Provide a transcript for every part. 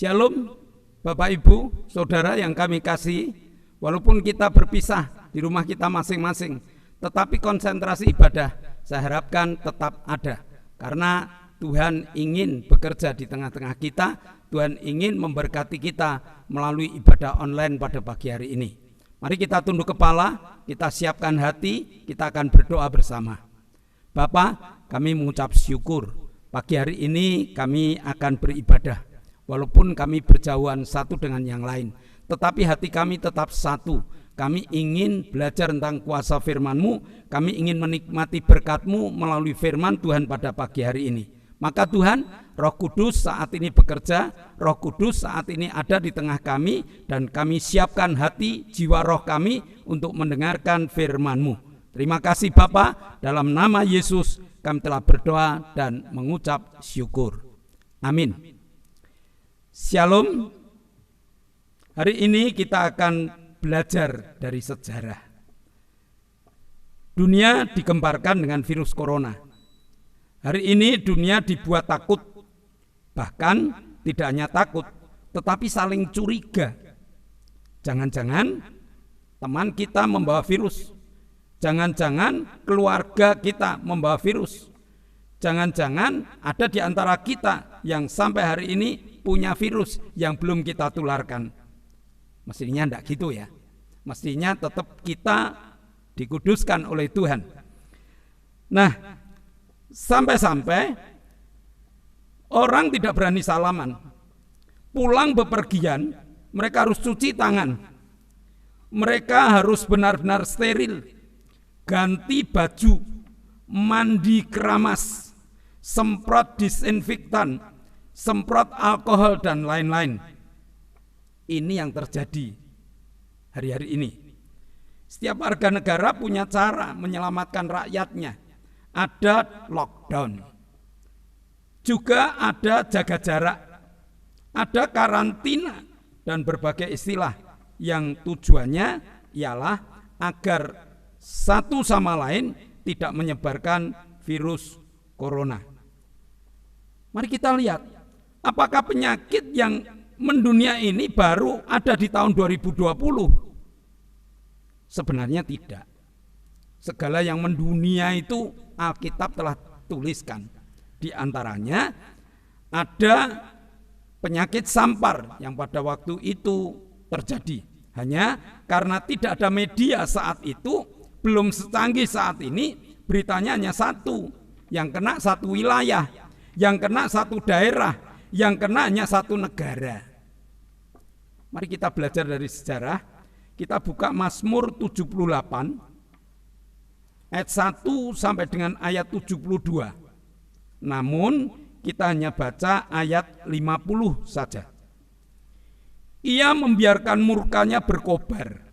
Shalom Bapak Ibu, Saudara yang kami kasih. Walaupun kita berpisah di rumah kita masing-masing, tetapi konsentrasi ibadah saya harapkan tetap ada. Karena Tuhan ingin bekerja di tengah-tengah kita. Tuhan ingin memberkati kita melalui ibadah online pada pagi hari ini. Mari kita tunduk kepala, kita siapkan hati, kita akan berdoa bersama. Bapa, kami mengucap syukur. Pagi hari ini kami akan beribadah. Walaupun kami berjauhan satu dengan yang lain, tetapi hati kami tetap satu. Kami ingin belajar tentang kuasa firman-Mu. Kami ingin menikmati berkat-Mu melalui firman Tuhan pada pagi hari ini. Maka Tuhan, Roh Kudus saat ini bekerja. Roh Kudus saat ini ada di tengah kami. Dan kami siapkan hati, jiwa, roh kami untuk mendengarkan firman-Mu. Terima kasih Bapa, dalam nama Yesus kami telah berdoa dan mengucap syukur. Amin. Shalom. Hari ini kita akan belajar dari sejarah. Dunia digemparkan dengan virus corona. Hari ini dunia dibuat takut. Bahkan tidak hanya takut, tetapi saling curiga. Jangan-jangan teman kita membawa virus. Jangan-jangan keluarga kita membawa virus. Jangan-jangan ada di antara kita yang sampai hari ini punya virus yang belum kita tularkan. Mestinya enggak gitu ya. Mestinya tetap kita dikuduskan oleh Tuhan. Nah, sampai-sampai orang tidak berani salaman. Pulang bepergian, mereka harus cuci tangan. Mereka harus benar-benar steril. Ganti baju, mandi keramas, semprot disinfektan, semprot alkohol dan lain-lain. Ini yang terjadi hari-hari ini. Setiap warga negara punya cara menyelamatkan rakyatnya. Ada lockdown, juga ada jaga jarak, ada karantina dan berbagai istilah yang tujuannya ialah agar satu sama lain tidak menyebarkan virus corona. Mari kita lihat, apakah penyakit yang mendunia ini baru ada di tahun 2020? Sebenarnya tidak. Segala yang mendunia itu Alkitab telah tuliskan. Di antaranya ada penyakit sampar yang pada waktu itu terjadi. Hanya karena tidak ada media saat itu, belum secanggih saat ini, beritanya hanya satu. Yang kena satu wilayah, yang kena satu daerah, yang kena hanya satu negara. Mari kita belajar dari sejarah. Kita buka Mazmur 78 ayat 1 sampai dengan ayat 72. Namun kita hanya baca ayat 50 saja. Ia membiarkan murkanya berkobar.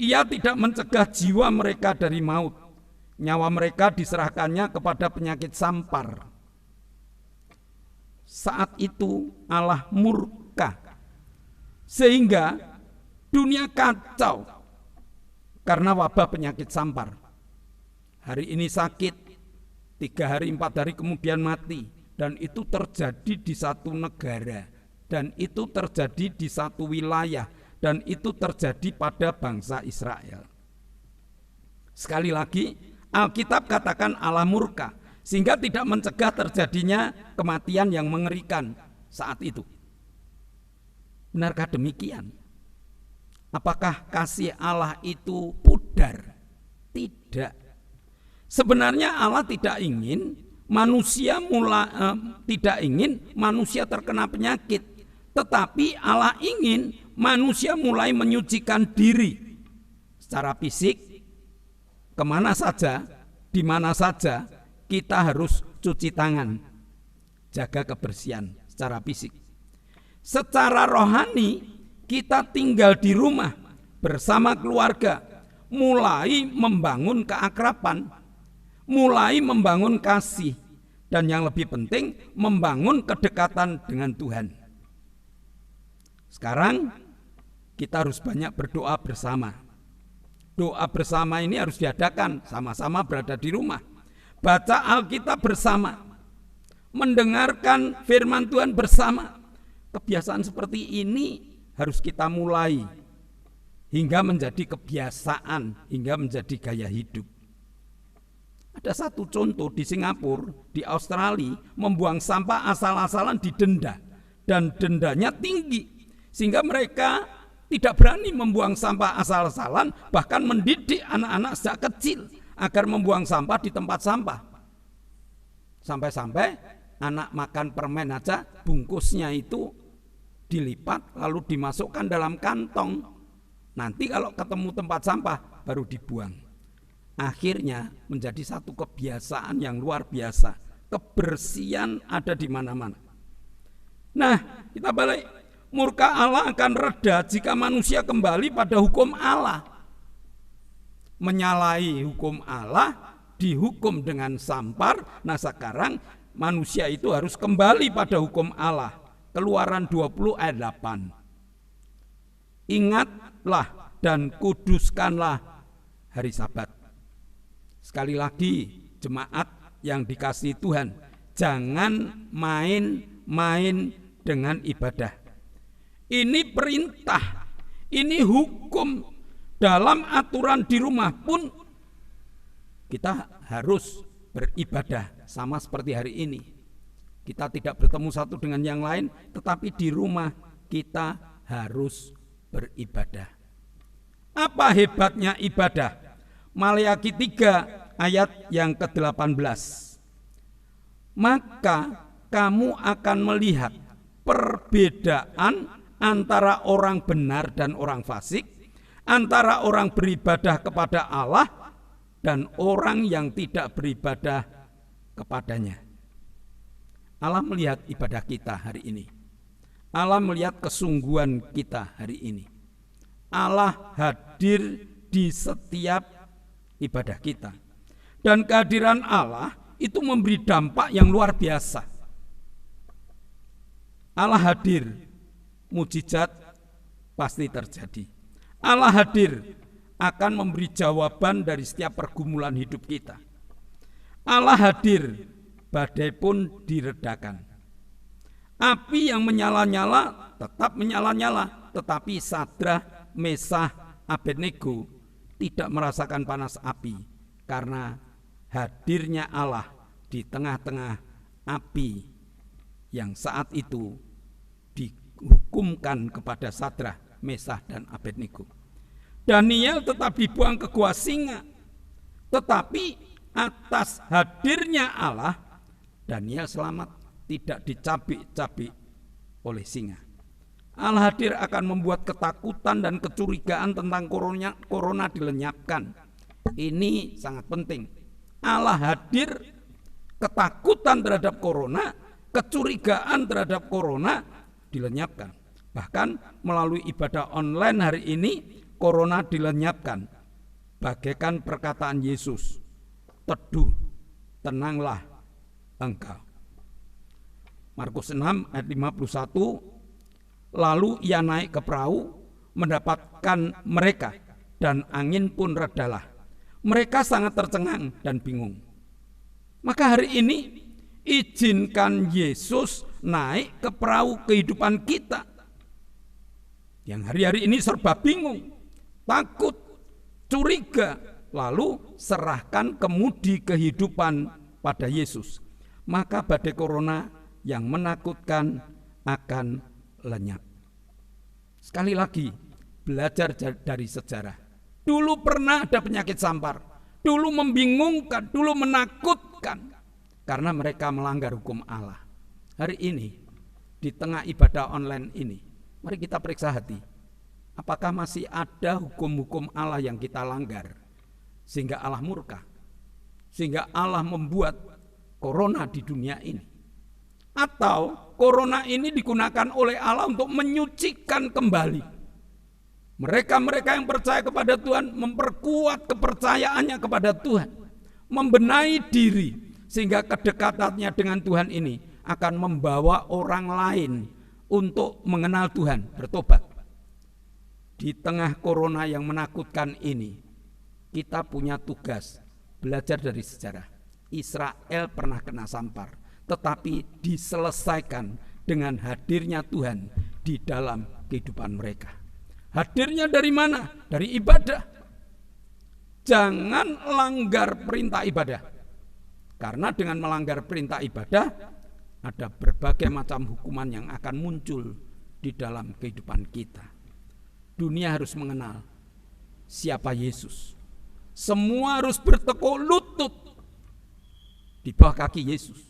Ia tidak mencegah jiwa mereka dari maut. Nyawa mereka diserahkannya kepada penyakit sampar. Saat itu Allah murka, sehingga dunia kacau karena wabah penyakit sampar. Hari ini sakit, 3 hari 4 hari kemudian mati. Dan itu terjadi di satu negara. Dan itu terjadi di satu wilayah. Dan itu terjadi pada bangsa Israel. Sekali lagi, Alkitab katakan Allah murka, sehingga tidak mencegah terjadinya kematian yang mengerikan saat itu. Benarkah demikian? Apakah kasih Allah itu pudar? Tidak. Sebenarnya Allah tidak ingin manusia terkena penyakit, tetapi Allah ingin manusia mulai menyucikan diri secara fisik. Kemana saja, di mana saja kita harus cuci tangan, jaga kebersihan secara fisik. Secara rohani kita tinggal di rumah bersama keluarga, mulai membangun keakraban, mulai membangun kasih, dan yang lebih penting membangun kedekatan dengan Tuhan. Sekarang kita harus banyak berdoa bersama. Doa bersama ini harus diadakan sama-sama berada di rumah. Baca Alkitab bersama, mendengarkan firman Tuhan bersama, Kebiasaan seperti ini harus kita mulai hingga menjadi kebiasaan, hingga menjadi gaya hidup. Ada satu contoh di Singapura, di Australia, membuang sampah asal-asalan didenda, dan dendanya tinggi, sehingga mereka tidak berani membuang sampah asal-asalan, bahkan mendidik anak-anak sejak kecil agar membuang sampah di tempat sampah. Sampai-sampai anak makan permen aja bungkusnya itu dilipat lalu dimasukkan dalam kantong. Nanti kalau ketemu tempat sampah baru dibuang. Akhirnya menjadi satu kebiasaan yang luar biasa. Kebersihan ada di mana-mana. Nah, kita balik. Murka Allah akan reda jika manusia kembali pada hukum Allah. Menyalahi hukum Allah, dihukum dengan sampar. Nah, sekarang manusia itu harus kembali pada hukum Allah. Keluaran 20 ayat 8. Ingatlah dan kuduskanlah hari Sabat. Sekali lagi, jemaat yang dikasihi Tuhan, jangan main-main dengan ibadah. Ini perintah, ini hukum. Dalam aturan di rumah pun kita harus beribadah sama seperti hari ini. Kita tidak bertemu satu dengan yang lain, tetapi di rumah kita harus beribadah. Apa hebatnya ibadah? Maleakhi 3 ayat yang ke-18. Maka kamu akan melihat perbedaan antara orang benar dan orang fasik, antara orang beribadah kepada Allah dan orang yang tidak beribadah kepadanya. Allah melihat ibadah kita hari ini. Allah melihat kesungguhan kita hari ini. Allah hadir di setiap ibadah kita. Dan kehadiran Allah itu memberi dampak yang luar biasa. Allah hadir, mujizat pasti terjadi. Allah hadir akan memberi jawaban dari setiap pergumulan hidup kita. Allah hadir, badai pun diredakan. Api yang menyala-nyala tetap menyala-nyala, tetapi Sadrah, Mesah, Abednego tidak merasakan panas api karena hadirnya Allah di tengah-tengah api yang saat itu dihukumkan kepada Sadrah, Mesah, dan Abednego. Daniel tetap dibuang ke gua singa, tetapi atas hadirnya Allah, Daniel selamat, tidak dicabik-cabik oleh singa. Allah hadir akan membuat ketakutan dan kecurigaan tentang corona dilenyapkan. Ini sangat penting. Allah hadir, ketakutan terhadap corona, kecurigaan terhadap corona dilenyapkan. Bahkan melalui ibadah online hari ini, corona dilenyapkan. Bagaikan perkataan Yesus, teduh, tenanglah engkau. Markus 6 ayat 51, lalu ia naik ke perahu, mendapatkan mereka, dan angin pun redalah. Mereka sangat tercengang dan bingung. Maka hari ini, izinkan Yesus naik ke perahu kehidupan kita yang hari-hari ini serba bingung, takut, curiga, lalu serahkan kemudi kehidupan pada Yesus. Maka badai corona yang menakutkan akan lenyap. Sekali lagi, belajar dari sejarah. Dulu pernah ada penyakit sampar, dulu membingungkan, dulu menakutkan, karena mereka melanggar hukum Allah. Hari ini, di tengah ibadah online ini, mari kita periksa hati. Apakah masih ada hukum-hukum Allah yang kita langgar, sehingga Allah murka, sehingga Allah membuat corona di dunia ini? Atau corona ini digunakan oleh Allah untuk menyucikan kembali mereka-mereka yang percaya kepada Tuhan, memperkuat kepercayaannya kepada Tuhan, membenahi diri, sehingga kedekatannya dengan Tuhan ini akan membawa orang lain untuk mengenal Tuhan, bertobat. Di tengah corona yang menakutkan ini, kita punya tugas belajar dari sejarah. Israel pernah kena sampar, tetapi diselesaikan dengan hadirnya Tuhan di dalam kehidupan mereka. Hadirnya dari mana? Dari ibadah. Jangan langgar perintah ibadah. Karena dengan melanggar perintah ibadah, ada berbagai macam hukuman yang akan muncul di dalam kehidupan kita. Dunia harus mengenal siapa Yesus. Semua harus bertekuk lutut di bawah kaki Yesus.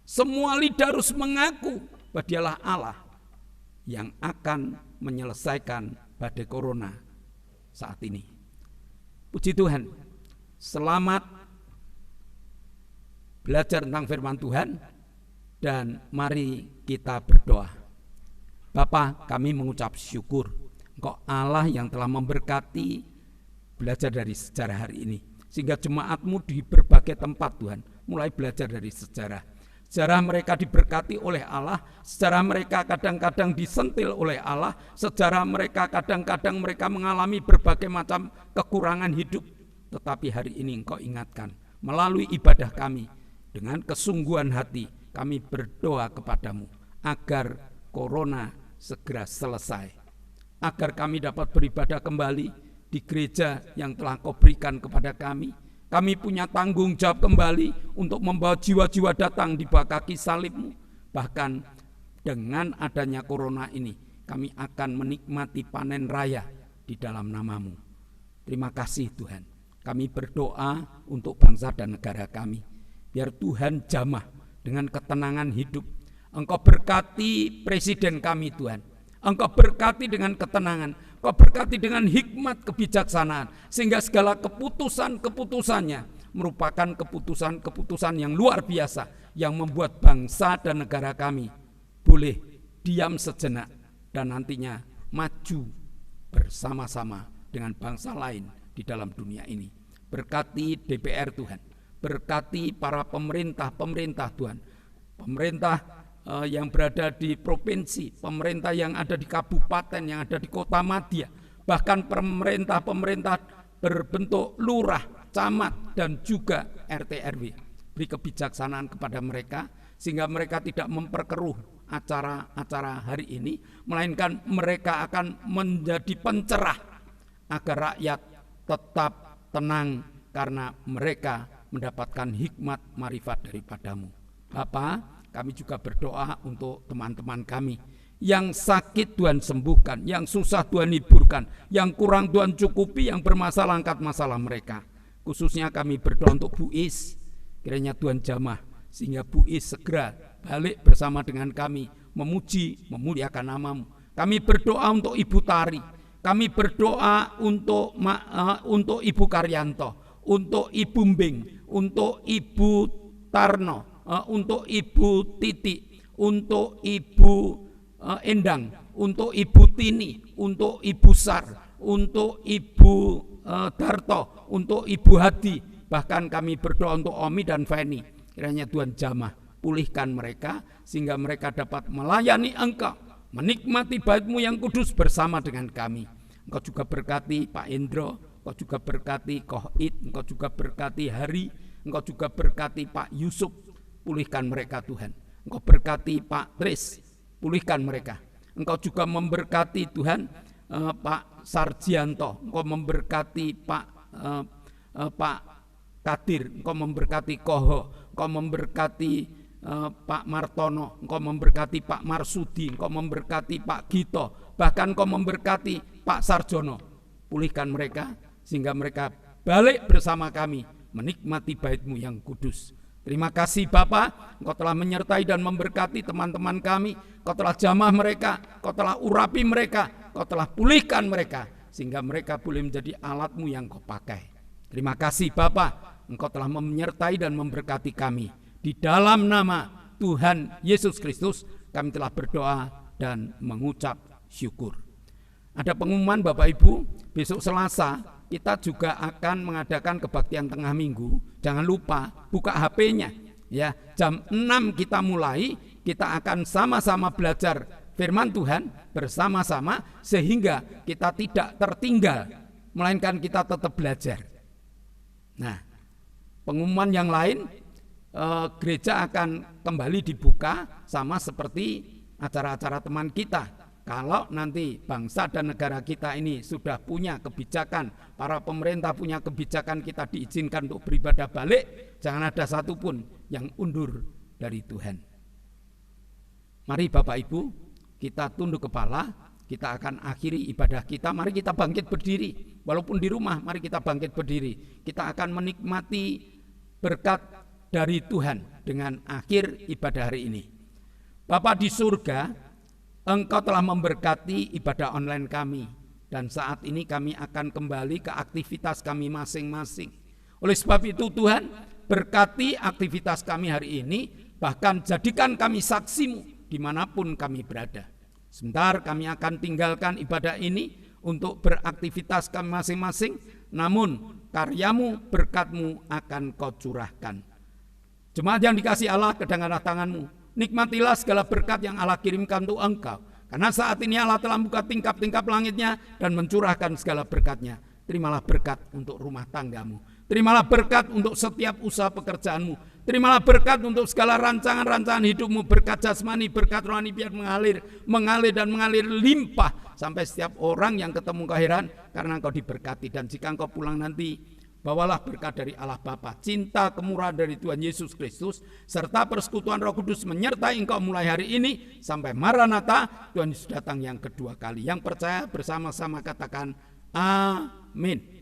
Semua lidah harus mengaku bahwa Dialah Allah yang akan menyelesaikan badai corona saat ini. Puji Tuhan, selamat belajar tentang firman Tuhan, dan mari kita berdoa. Bapa, kami mengucap syukur Engkau Allah yang telah memberkati belajar dari sejarah hari ini, sehingga jemaat-Mu di berbagai tempat Tuhan mulai belajar dari sejarah. Sejarah mereka diberkati oleh Allah, sejarah mereka kadang-kadang disentil oleh Allah, sejarah mereka kadang-kadang mereka mengalami berbagai macam kekurangan hidup. Tetapi hari ini Engkau ingatkan, melalui ibadah kami, dengan kesungguhan hati, kami berdoa kepadamu, agar corona segera selesai, agar kami dapat beribadah kembali di gereja yang telah Kau berikan kepada kami. Kami punya tanggung jawab kembali untuk membawa jiwa-jiwa datang di bawah kaki salib-Mu. Bahkan dengan adanya corona ini, kami akan menikmati panen raya di dalam nama-Mu. Terima kasih Tuhan. Kami berdoa untuk bangsa dan negara kami. Biar Tuhan jamah dengan ketenangan hidup. Engkau berkati presiden kami Tuhan. Engkau berkati dengan ketenangan. Kau berkati dengan hikmat kebijaksanaan, sehingga segala keputusan-keputusannya merupakan keputusan-keputusan yang luar biasa, yang membuat bangsa dan negara kami boleh diam sejenak dan nantinya maju bersama-sama dengan bangsa lain di dalam dunia ini. Berkati DPR Tuhan, berkati para pemerintah Tuhan, pemerintah yang berada di provinsi, pemerintah yang ada di kabupaten, yang ada di kota madya, bahkan pemerintah berbentuk lurah, camat, dan juga RT RW. Beri kebijaksanaan kepada mereka, sehingga mereka tidak memperkeruh acara-acara hari ini, melainkan mereka akan menjadi pencerah agar rakyat tetap tenang karena mereka mendapatkan hikmat marifat daripadamu. Bapa, kami juga berdoa untuk teman-teman kami yang sakit Tuhan sembuhkan, yang susah Tuhan hiburkan, yang kurang Tuhan cukupi, yang bermasalah angkat masalah mereka. Khususnya kami berdoa untuk Bu Is, kiranya Tuhan jamah sehingga Bu Is segera balik bersama dengan kami, memuji, memuliakan nama-Mu. Kami berdoa untuk Ibu Tari, kami berdoa untuk Ibu Karyanto, untuk Ibu Mbing, untuk Ibu Tarno, untuk Ibu Titi, untuk Ibu Endang, untuk Ibu Tini, untuk Ibu Sar, untuk Ibu Darto, untuk Ibu Hadi. Bahkan kami berdoa untuk Omi dan Feni. Kiranya Tuhan jamah, pulihkan mereka sehingga mereka dapat melayani Engkau, menikmati bait-Mu yang kudus bersama dengan kami. Engkau juga berkati Pak Indro, Engkau juga berkati Koh Id, Engkau juga berkati Hari, Engkau juga berkati Pak Yusuf. Pulihkan mereka Tuhan. Engkau berkati Pak Tris, pulihkan mereka. Engkau juga memberkati Tuhan Pak Sarjianto, Engkau memberkati Pak Kadir, Engkau memberkati Koho, Engkau memberkati Pak Martono, Engkau memberkati Pak Marsudi, Engkau memberkati Pak Gito, bahkan Engkau memberkati Pak Sarjono. Pulihkan mereka sehingga mereka balik bersama kami menikmati bait-Mu yang kudus. Terima kasih Bapa, Engkau telah menyertai dan memberkati teman-teman kami. Engkau telah jamah mereka, Engkau telah urapi mereka, Engkau telah pulihkan mereka, sehingga mereka boleh menjadi alat-Mu yang Kau pakai. Terima kasih Bapa, Engkau telah menyertai dan memberkati kami. Di dalam nama Tuhan Yesus Kristus kami telah berdoa dan mengucap syukur. Ada pengumuman Bapak Ibu, besok Selasa kita juga akan mengadakan kebaktian tengah minggu. Jangan lupa buka HP-nya ya. Jam 6 kita mulai, kita akan sama-sama belajar firman Tuhan bersama-sama sehingga kita tidak tertinggal, melainkan kita tetap belajar. Nah, pengumuman yang lain, gereja akan kembali dibuka sama seperti acara-acara teman kita. Kalau nanti bangsa dan negara kita ini sudah punya kebijakan, para pemerintah punya kebijakan, kita diizinkan untuk beribadah balik, jangan ada satupun yang undur dari Tuhan. Mari Bapak Ibu, kita tunduk kepala, kita akan akhiri ibadah kita. Mari kita bangkit berdiri, walaupun di rumah, mari kita bangkit berdiri. Kita akan menikmati berkat dari Tuhan dengan akhir ibadah hari ini. Bapa di surga, Engkau telah memberkati ibadah online kami, dan saat ini kami akan kembali ke aktivitas kami masing-masing. Oleh sebab itu Tuhan, berkati aktivitas kami hari ini, bahkan jadikan kami saksimu dimanapun kami berada. Sebentar kami akan tinggalkan ibadah ini untuk beraktivitas kami masing-masing, namun karyamu, berkatmu akan kau curahkan. Jemaat yang dikasihi Allah, kedangkanlah tanganmu. Nikmatilah segala berkat yang Allah kirimkan untuk engkau. Karena saat ini Allah telah membuka tingkap-tingkap langitnya dan mencurahkan segala berkatnya. Terimalah berkat untuk rumah tanggamu. Terimalah berkat untuk setiap usaha pekerjaanmu. Terimalah berkat untuk segala rancangan-rancangan hidupmu. Berkat jasmani, berkat rohani biar mengalir dan mengalir limpah. Sampai setiap orang yang ketemu kau heran karena engkau diberkati. Dan jika engkau pulang nanti, bawalah berkat dari Allah Bapa, cinta kemurahan dari Tuhan Yesus Kristus, serta persekutuan Roh Kudus menyertai engkau mulai hari ini sampai Maranatha, Tuhan Yesus datang yang kedua kali. Yang percaya bersama-sama katakan amin.